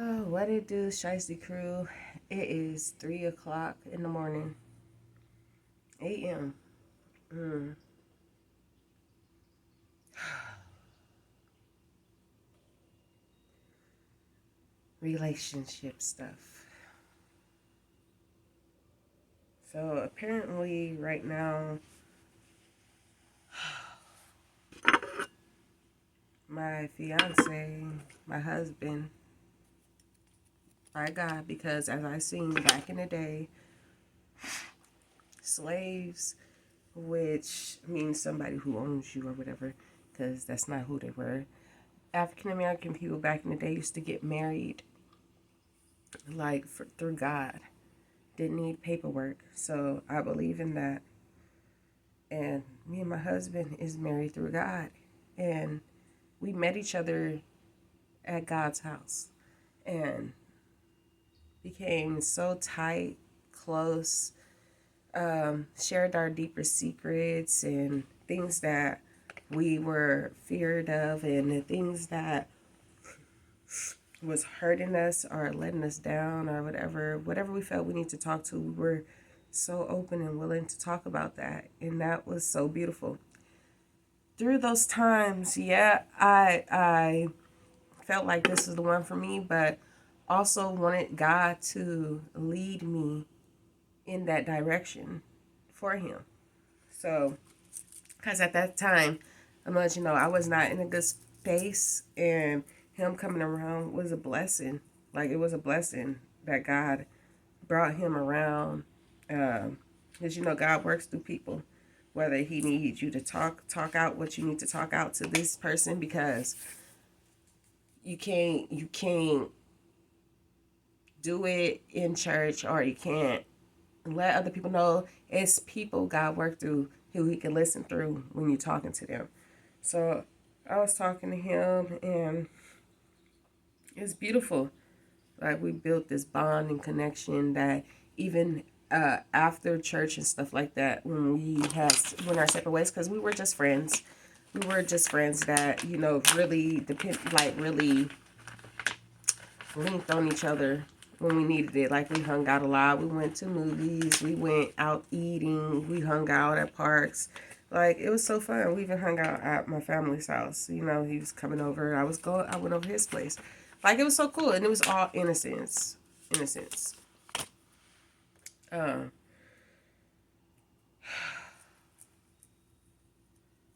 Oh, what it do, Shiesty Crew? It is 3 o'clock in the morning, a.m. Mm. Relationship stuff. So apparently, right now, my fiance, my husband, by God, because as I seen back in the day, slaves, which means somebody who owns you or whatever, because that's not who they were. African American people back in the day used to get married through God. Didn't need paperwork. So I believe in that. And me and my husband is married through God. And we met each other at God's house and became so tight, close, shared our deeper secrets and things that we were feared of and the things that was hurting us or letting us down or whatever we felt we need to talk to, we were so open and willing to talk about that. And that was so beautiful. Through those times, yeah, I felt like this is the one for me, but also wanted God to lead me in that direction for him. So, because at that time, I'm gonna let you know, I was not in a good space, and him coming around was a blessing. Like, it was a blessing that God brought him around. Because God works through people. Whether he needs you to talk out what you need to talk out to this person, because you can't do it in church, or you can't let other people know. It's people God worked through who he can listen through when you're talking to them. So I was talking to him, and it's beautiful. Like, we built this bond and connection that even after church and stuff like that, when we went our separate ways, because we were just friends. We were just friends that really really linked on each other when we needed it. Like, we hung out a lot. We went to movies. We went out eating. We hung out at parks. Like, it was so fun. We even hung out at my family's house. He was coming over. I went over his place. Like, it was so cool, and it was all innocence. Innocence. Uh,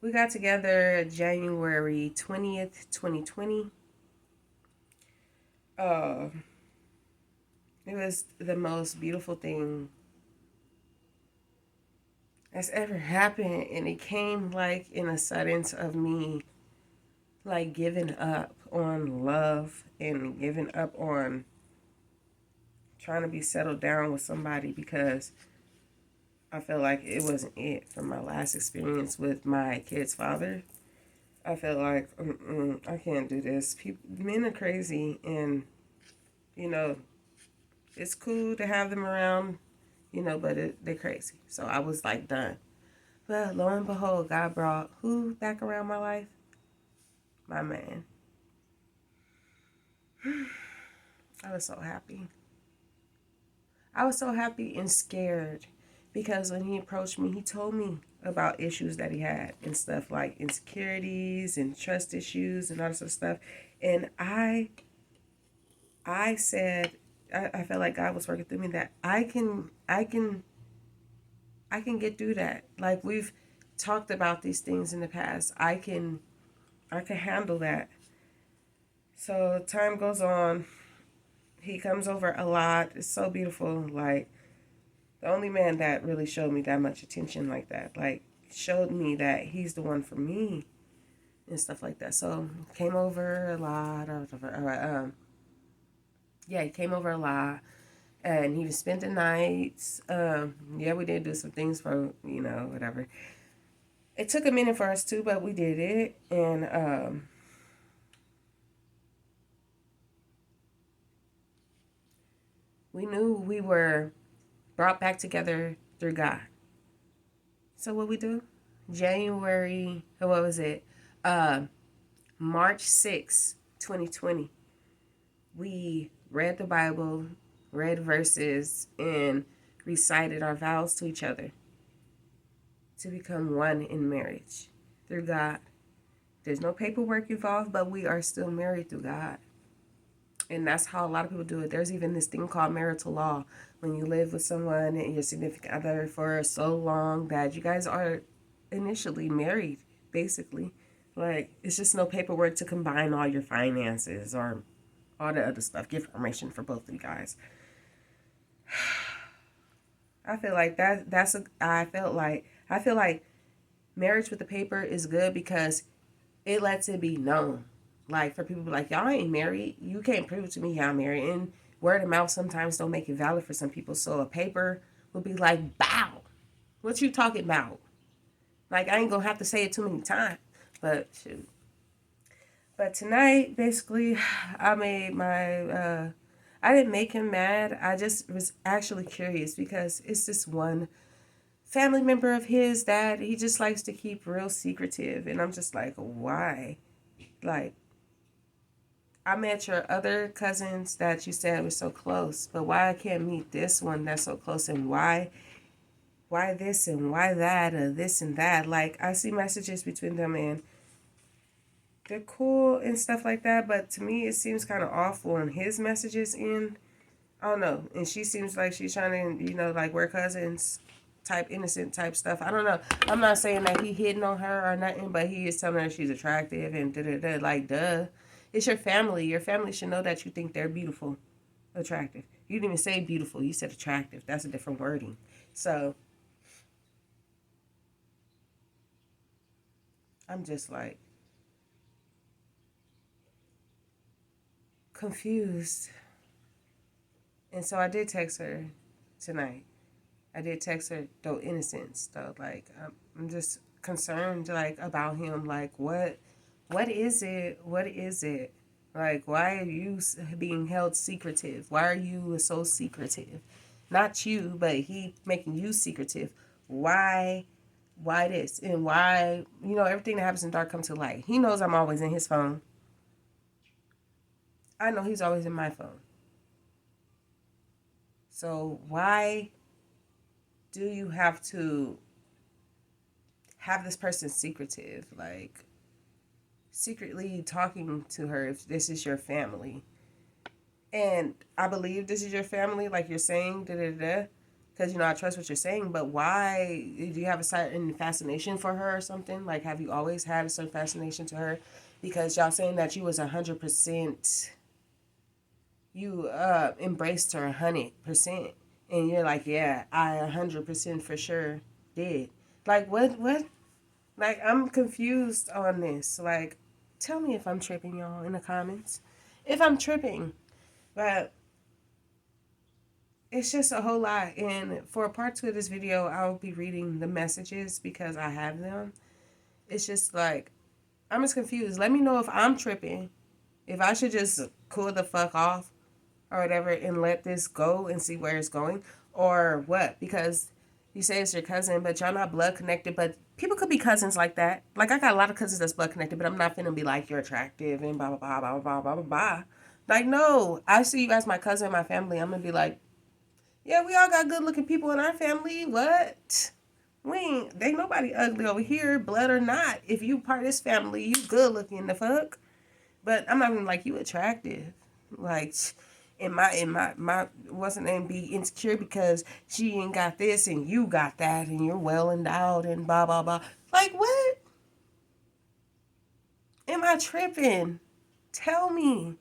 we got together January 20th, 2020. Uh, it was the most beautiful thing that's ever happened, and it came like in a sudden of me like giving up on love and giving up on trying to be settled down with somebody, because I felt like it wasn't it from my last experience with my kid's father. I felt like I can't do this. Men are crazy, and you know it's cool to have them around, but they're crazy. So I was like done. But lo and behold, God brought who back around my life? My man. I was so happy. I was so happy and scared, because when he approached me, he told me about issues that he had and stuff like insecurities and trust issues and all this other stuff. And I said, I felt like God was working through me that I can get through that. Like, we've talked about these things in the past. I can handle that. So time goes on. He comes over a lot. It's so beautiful. Like, the only man that really showed me that much attention like that, like, showed me that he's the one for me and stuff like that. So came over a lot. Yeah, he came over a lot, and he would spend the nights. Yeah, we did do some things for whatever. It took a minute for us too, but we did it, and we knew we were brought back together through God. So what we do? January, what was it? Uh, March 6th, 2020. we read the Bible, read verses, and recited our vows to each other to become one in marriage through God. There's no paperwork involved, but we are still married through God. And that's how a lot of people do it. There's even this thing called marital law. When you live with someone and your significant other for so long that you guys are initially married, basically. Like, it's just no paperwork to combine all your finances or all the other stuff. Give permission for both of you guys. I feel like I feel like marriage with the paper is good because it lets it be known. Like, for people like, y'all ain't married. You can't prove to me y'all married. And word of mouth sometimes don't make it valid for some people. So a paper will be like, bow. What you talking about? Like, I ain't gonna have to say it too many times. But shoot. But tonight, basically, I made my I didn't make him mad. I just was actually curious because it's this one family member of his that he just likes to keep real secretive. And I'm just like, why? Like, I met your other cousins that you said were so close, but why I can't meet this one that's so close, and why this and why that, or this and that? Like, I see messages between them and they're cool and stuff like that, but to me it seems kind of awful on his messages in. I don't know. And she seems like she's trying to, like we're cousins type, innocent type stuff. I don't know. I'm not saying that he hitting on her or nothing, but he is telling her she's attractive and da-da-da. Like, duh. It's your family. Your family should know that you think they're beautiful, attractive. You didn't even say beautiful. You said attractive. That's a different wording. So I'm just like confused. And so I did text her tonight. I did text her, though, innocence, though. Like, I'm just concerned, like, about him. Like, what is it? What is it? Like, why are you being held secretive? Why are you so secretive? Not you, but he making you secretive. Why? Why this? And why, everything that happens in dark comes to light. He knows I'm always in his phone. I know he's always in my phone. So why do you have to have this person secretive? Like, secretly talking to her if this is your family. And I believe this is your family, like you're saying, da-da-da. Because, I trust what you're saying, but why? Do you have a certain fascination for her or something? Like, have you always had a certain fascination to her? Because y'all saying that you was 100%, you embraced her 100%. And you're like, yeah, I 100% for sure did. Like, what? Like, I'm confused on this. Like, tell me if I'm tripping, y'all, in the comments. If I'm tripping. But it's just a whole lot. And for part 2 of this video, I'll be reading the messages because I have them. It's just like, I'm just confused. Let me know if I'm tripping. If I should just cool the fuck off or whatever and let this go and see where it's going. Or what? Because you say it's your cousin, but y'all not blood connected. But people could be cousins like that. Like, I got a lot of cousins that's blood connected, but I'm not finna be like, you're attractive and blah, blah, blah, blah, blah, blah, blah, blah. Like, no. I see you as my cousin, my family. I'm gonna be like, yeah, we all got good looking people in our family. What? Ain't nobody ugly over here, blood or not. If you part of this family, you good looking, the fuck. But I'm not even like, you attractive. Like, my what's her name, be insecure because she ain't got this and you got that and you're well endowed and blah blah blah. Like, what? Am I tripping? Tell me.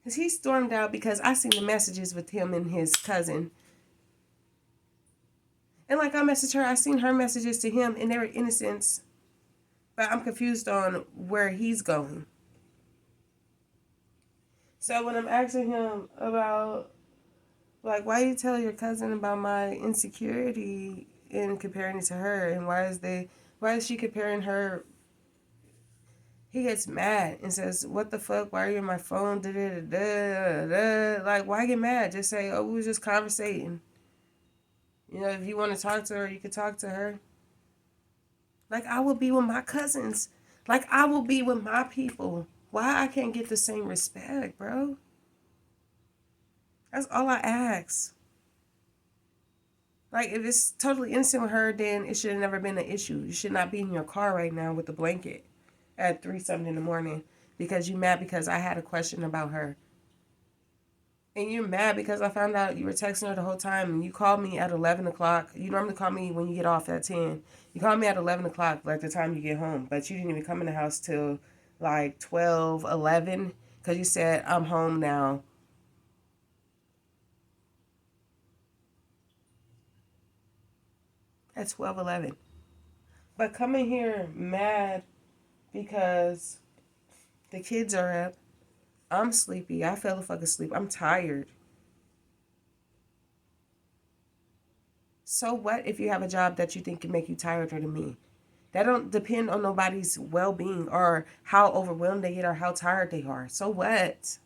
Cause he stormed out because I seen the messages with him and his cousin. And like, I messaged her, I seen her messages to him and they were innocents. But I'm confused on where he's going. So when I'm asking him about, like, why you tell your cousin about my insecurity and comparing it to her, and why is she comparing her? He gets mad and says, "What the fuck? Why are you on my phone?" Da, da, da, da. Like, why get mad? Just say, "Oh, we was just conversating." If you want to talk to her, you can talk to her. Like, I will be with my cousins. Like, I will be with my people. Why I can't get the same respect, bro? That's all I ask. Like, if it's totally innocent with her, then it should have never been an issue. You should not be in your car right now with a blanket at 3 something in the morning because you mad because I had a question about her. And you're mad because I found out you were texting her the whole time and you called me at 11 o'clock. You normally call me when you get off at 10. You called me at 11 o'clock, like the time you get home. But you didn't even come in the house till like 12, 11 because you said, I'm home now. At 12, 11. But coming here mad because the kids are up. I'm sleepy. I fell the fuck asleep. I'm tired. So what if you have a job that you think can make you tireder than me? That don't depend on nobody's well-being or how overwhelmed they get or how tired they are. So what?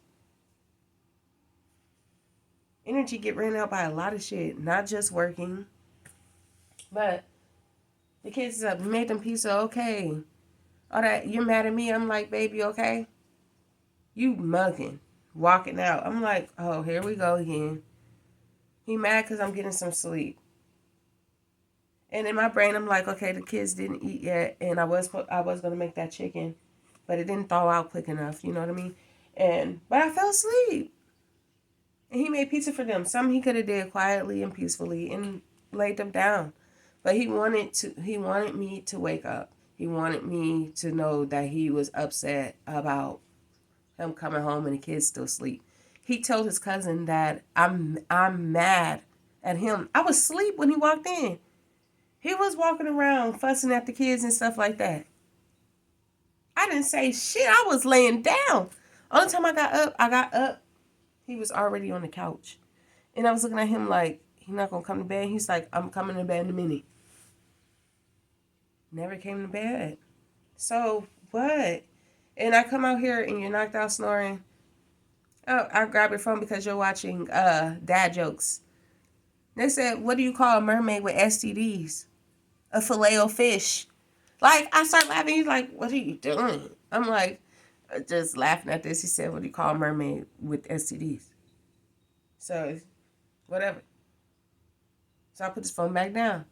Energy get ran out by a lot of shit, not just working. But the kids up, made them pizza, okay. All that, you're mad at me. I'm like, baby, okay? You mugging, walking out. I'm like, oh, here we go again. He mad because I'm getting some sleep. And in my brain, I'm like, okay, the kids didn't eat yet, and I was gonna make that chicken, but it didn't thaw out quick enough. You know what I mean? But I fell asleep, and he made pizza for them. Some he could have did quietly and peacefully and laid them down, but he wanted me to wake up. He wanted me to know that he was upset about him coming home and the kids still asleep. He told his cousin that I'm mad at him. I was asleep when he walked in. He was walking around fussing at the kids and stuff like that. I didn't say shit. I was laying down. Only time I got up, he was already on the couch. And I was looking at him like, he not going to come to bed? He's like, I'm coming to bed in a minute. Never came to bed. So, what? And I come out here and you're knocked out snoring. Oh, I grab your phone because you're watching dad jokes. They said, what do you call a mermaid with STDs? A filet-o-fish. Like, I start laughing. He's like, what are you doing? I'm like, just laughing at this. He said, what do you call a mermaid with STDs? So, whatever. So I put his phone back down.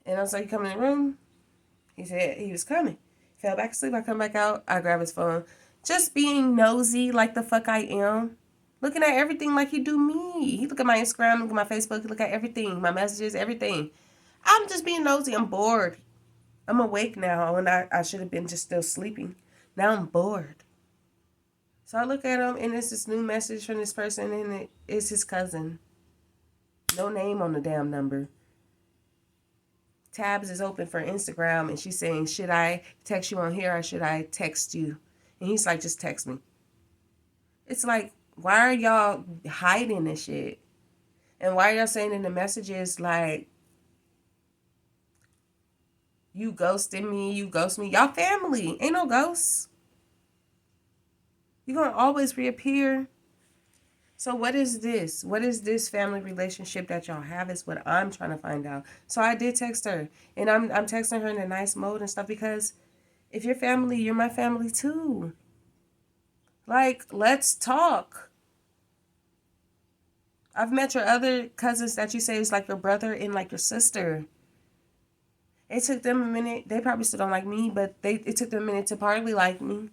And I was like, you coming in the room? He said he was coming. Fell back asleep. I come back out. I grab his phone. Just being nosy like the fuck I am. Looking at everything like he do me. He look at my Instagram, look at my Facebook, he look at everything. My messages, everything. I'm just being nosy. I'm bored. I'm awake now and I should have been just still sleeping. Now I'm bored. So I look at him and it's this new message from this person and it is his cousin. No name on the damn number. Tabs is open for Instagram and she's saying, should I text you on here or should I text you? And he's like, just text me. It's like, why are y'all hiding this shit? And why are y'all saying in the messages like, you ghosted me, you ghost me? Y'all family. Ain't no ghosts. You're going to always reappear. So what is this? What is this family relationship that y'all have is what I'm trying to find out. So I did text her. And I'm texting her in a nice mode and stuff because if you're family, you're my family too. Like, let's talk. I've met your other cousins that you say is like your brother and like your sister. It took them a minute. They probably still don't like me, but it took them a minute to partly like me.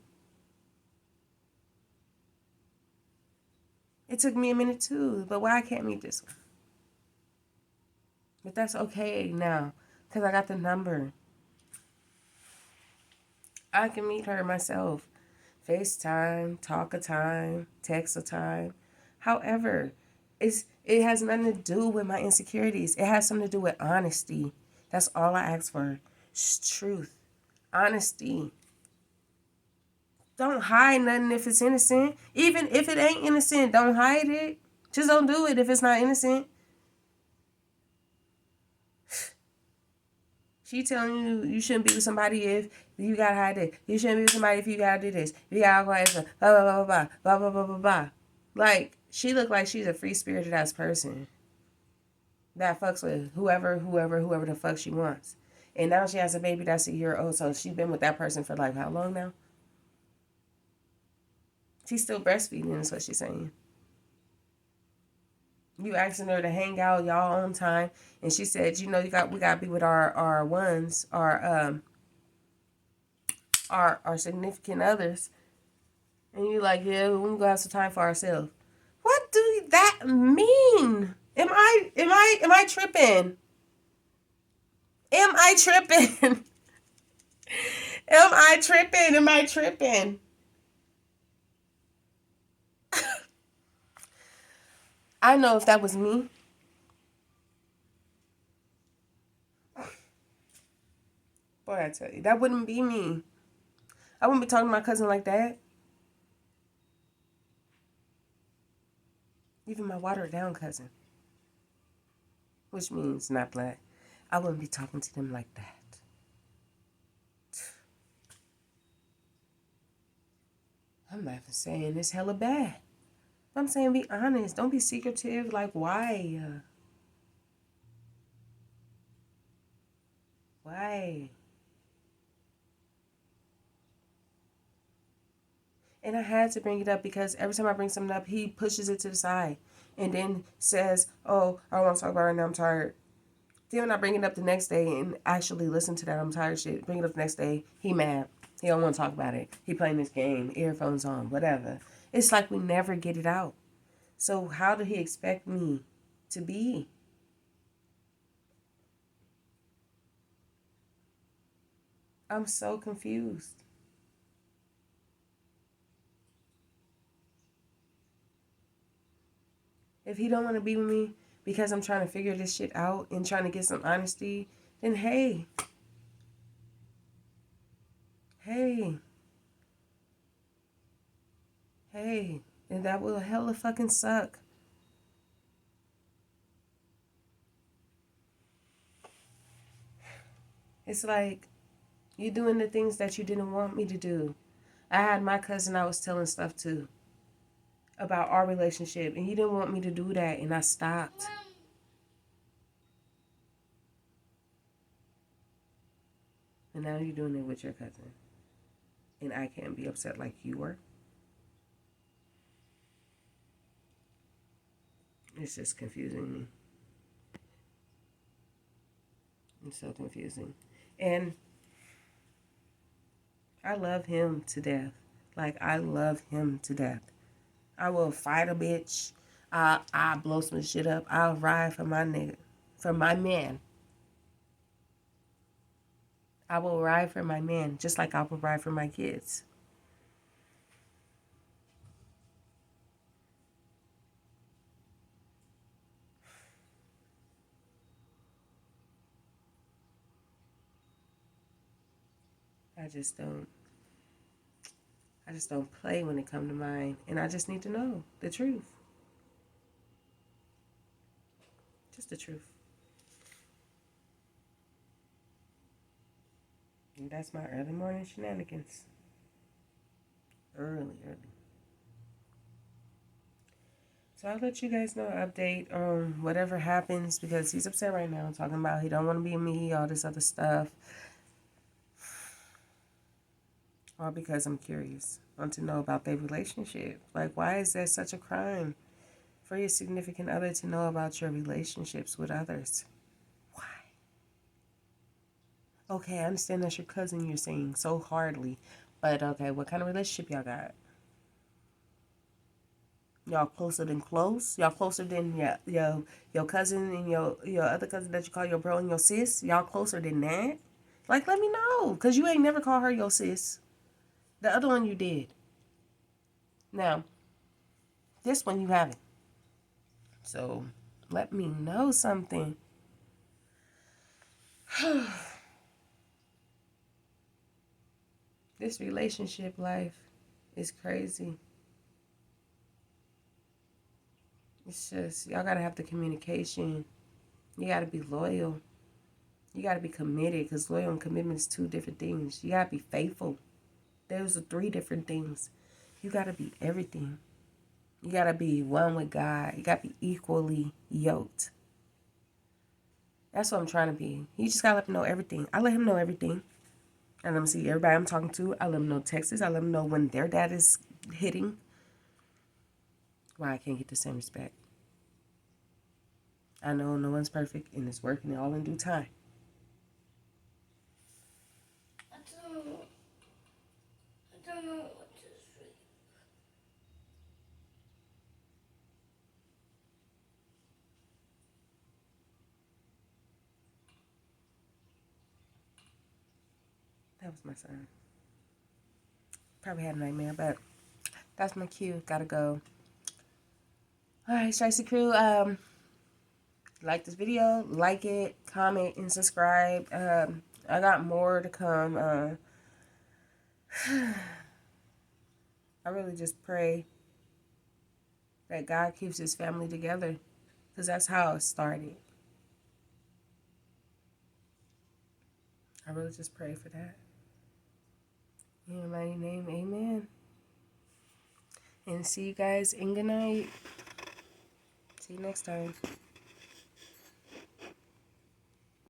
It took me a minute too, but why I can't meet this one? But that's okay now, because I got the number. I can meet her myself. FaceTime, talk a time, text a time. However, it has nothing to do with my insecurities. It has something to do with honesty. That's all I ask for. Truth. Honesty. Don't hide nothing if it's innocent. Even if it ain't innocent, don't hide it. Just don't do it if it's not innocent. She telling you shouldn't be with somebody if you gotta hide it. You shouldn't be with somebody if you gotta do this. You gotta go ahead and blah blah blah blah blah blah blah blah blah. Like she look like she's a free spirited ass person that fucks with whoever the fuck she wants. And now she has a baby that's a year old, so she's been with that person for like how long now? She's still breastfeeding, is what she's saying. You asking her to hang out y'all own time, and she said, you know, we gotta be with our ones, our significant others, and you like, yeah, we gonna have some time for ourselves. What do that mean? Am I tripping? Am I tripping? Am I tripping? Am I tripping? I know if that was me, boy, I tell you, that wouldn't be me. I wouldn't be talking to my cousin like that. Even my watered down cousin, which means not black. I wouldn't be talking to them like that. I'm not even saying it's hella bad. I'm saying be honest. Don't be secretive. Like, why? Why? And I had to bring it up because every time I bring something up, he pushes it to the side and then says, oh, I don't want to talk about it right now. I'm tired. Then when I bring it up the next day and actually listen to that I'm tired shit, bring it up the next day, he mad. He don't want to talk about it. He playing this game, earphones on, whatever. It's like we never get it out. So how did he expect me to be? I'm so confused. If he don't want to be with me because I'm trying to figure this shit out and trying to get some honesty, then hey, hey, and that will hella fucking suck. It's like you doing the things that you didn't want me to do. I had my cousin I was telling stuff to about our relationship, and he didn't want me to do that, and I stopped. And now you're doing it with your cousin, and I can't be upset like you were. It's just confusing me. It's so confusing. And I love him to death. Like, I love him to death. I will fight a bitch. I blow some shit up. I'll ride for my nigga, for my man. I will ride for my man, just like I will ride for my kids. I just don't. I just don't play when it comes to mine, and I just need to know the truth. Just the truth. And that's my early morning shenanigans. Early, early. So I'll let you guys know update on whatever happens because he's upset right now, talking about he don't want to be me, all this other stuff. All because I'm curious. I want to know about their relationship. Like, why is that such a crime for your significant other to know about your relationships with others? Why? Okay, I understand that's your cousin you're saying so hardly. But okay, what kind of relationship y'all got? Y'all closer than close? Y'all closer than your cousin and your other cousin that you call your bro and your sis? Y'all closer than that? Like, let me know. Because you ain't never called her your sis. The other one you did. Now, this one you haven't. So, let me know something. This relationship life is crazy. It's just, y'all gotta have the communication. You gotta be loyal. You gotta be committed because loyal and commitment is two different things. You gotta be faithful. Those are three different things. You gotta be everything. You gotta be one with God. You gotta be equally yoked. That's what I'm trying to be. You just gotta let him know everything. I let him know everything. I let him see everybody I'm talking to. I let him know Texas. I let him know when their dad is hitting. why I can't get the same respect. I know no one's perfect and it's working all in due time. I don't know what to say. That was my son. Probably had a nightmare, but that's my cue. Gotta go. Alright, Stricey Crew, like this video, like it, comment, and subscribe. I got more to come. I really just pray that God keeps his family together, because that's how it started. I really just pray for that. In your mighty name, amen. And see you guys in good night. See you next time.